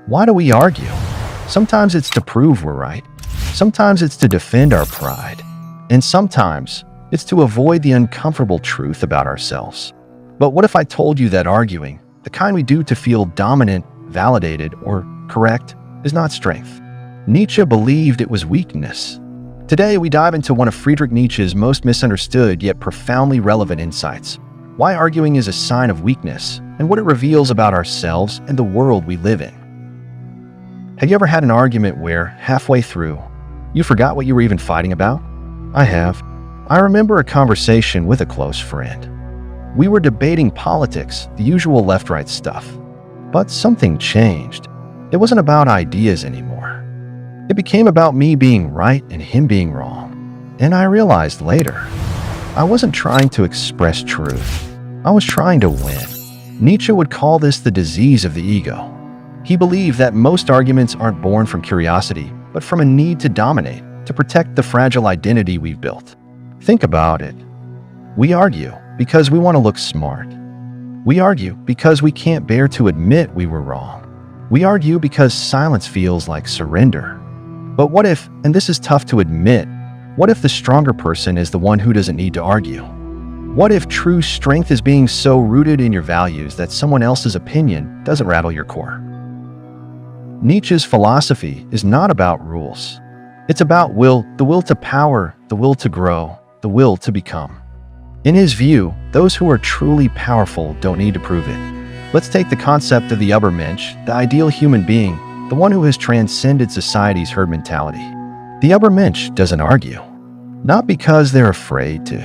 Why do we argue? Sometimes it's to prove we're right. Sometimes it's to defend our pride. And sometimes it's to avoid the uncomfortable truth about ourselves. But what if I told you that arguing, the kind we do to feel dominant, validated, or correct, is not strength? Nietzsche believed it was weakness. Today, we dive into one of Friedrich Nietzsche's most misunderstood yet profoundly relevant insights: why arguing is a sign of weakness and what it reveals about ourselves and the world we live in. Have you ever had an argument where, halfway through, you forgot what you were even fighting about? I have. I remember a conversation with a close friend. We were debating politics, the usual left-right stuff. But something changed. It wasn't about ideas anymore. It became about me being right and him being wrong. And I realized later, I wasn't trying to express truth. I was trying to win. Nietzsche would call this the disease of the ego. He believed that most arguments aren't born from curiosity, but from a need to dominate, to protect the fragile identity we've built. Think about it. We argue because we want to look smart. We argue because we can't bear to admit we were wrong. We argue because silence feels like surrender. But what if, and this is tough to admit, what if the stronger person is the one who doesn't need to argue? What if true strength is being so rooted in your values that someone else's opinion doesn't rattle your core? Nietzsche's philosophy is not about rules. It's about will, the will to power, the will to grow, the will to become. In his view, those who are truly powerful don't need to prove it. Let's take the concept of the Übermensch, the ideal human being, the one who has transcended society's herd mentality. The Übermensch doesn't argue, not because they're afraid to,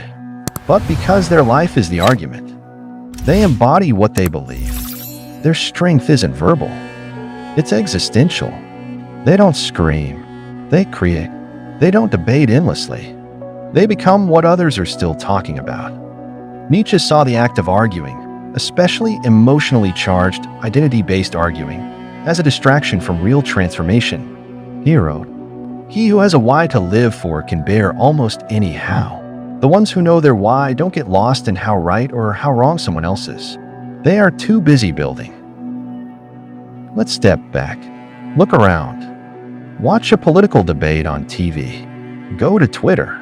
but because their life is the argument. They embody what they believe. Their strength isn't verbal. It's existential. They don't scream. They create. They don't debate endlessly. They become what others are still talking about. Nietzsche saw the act of arguing, especially emotionally charged, identity-based arguing, as a distraction from real transformation. He wrote, "He who has a why to live for can bear almost any how. The ones who know their why don't get lost in how right or how wrong someone else is. They are too busy building." Let's step back. Look around. Watch a political debate on TV. Go to Twitter.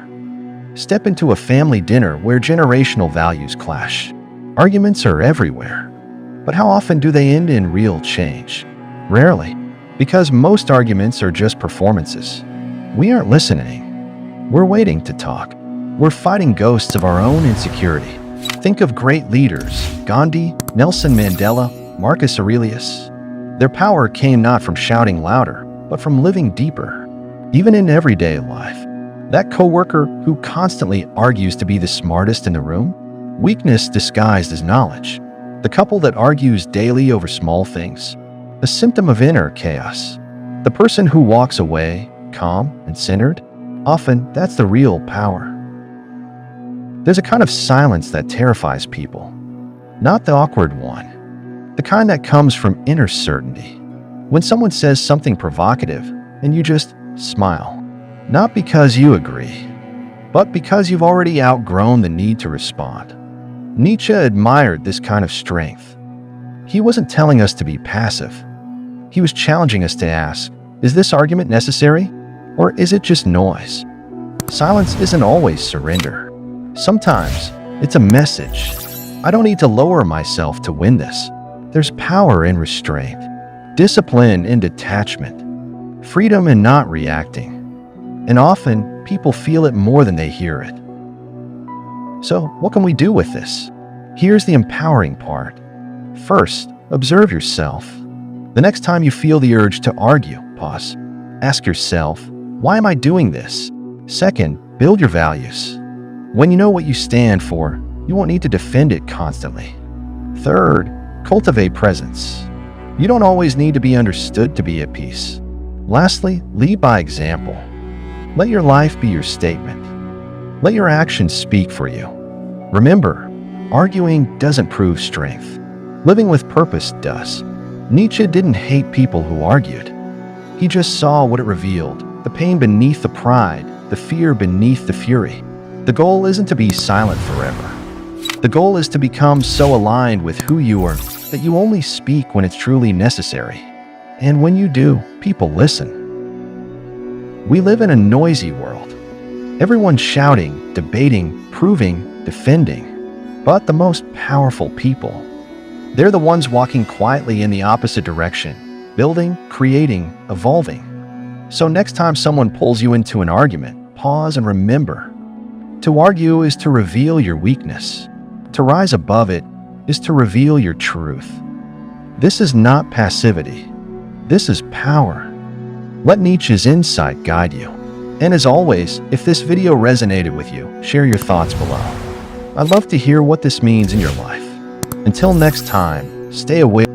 Step into a family dinner where generational values clash. Arguments are everywhere. But how often do they end in real change? Rarely, because most arguments are just performances. We aren't listening. We're waiting to talk. We're fighting ghosts of our own insecurity. Think of great leaders: Gandhi, Nelson Mandela, Marcus Aurelius. Their power came not from shouting louder, but from living deeper. Even in everyday life, that coworker who constantly argues to be the smartest in the room, weakness disguised as knowledge. The couple that argues daily over small things, a symptom of inner chaos. The person who walks away, calm and centered, often that's the real power. There's a kind of silence that terrifies people, not the awkward one. The kind that comes from inner certainty. When someone says something provocative and you just smile, not because you agree, but because you've already outgrown the need to respond. Nietzsche admired this kind of strength. He wasn't telling us to be passive. He was challenging us to ask, is this argument necessary, or is it just noise? Silence isn't always surrender. Sometimes it's a message. I don't need to lower myself to win this. There's power in restraint, discipline in detachment, freedom in not reacting. And often, people feel it more than they hear it. So, what can we do with this? Here's the empowering part. First, observe yourself. The next time you feel the urge to argue, pause. Ask yourself, why am I doing this? Second, build your values. When you know what you stand for, you won't need to defend it constantly. Third, cultivate presence. You don't always need to be understood to be at peace. Lastly, lead by example. Let your life be your statement. Let your actions speak for you. Remember, arguing doesn't prove strength. Living with purpose does. Nietzsche didn't hate people who argued. He just saw what it revealed, the pain beneath the pride, the fear beneath the fury. The goal isn't to be silent forever. The goal is to become so aligned with who you are that you only speak when it's truly necessary. And when you do, people listen. We live in a noisy world. Everyone's shouting, debating, proving, defending. But the most powerful people, they're the ones walking quietly in the opposite direction, building, creating, evolving. So next time someone pulls you into an argument, pause and remember. To argue is to reveal your weakness. To rise above it is to reveal your truth. This is not passivity. This is power. Let Nietzsche's insight guide you. And as always, if this video resonated with you, share your thoughts below. I'd love to hear what this means in your life. Until next time, stay aware.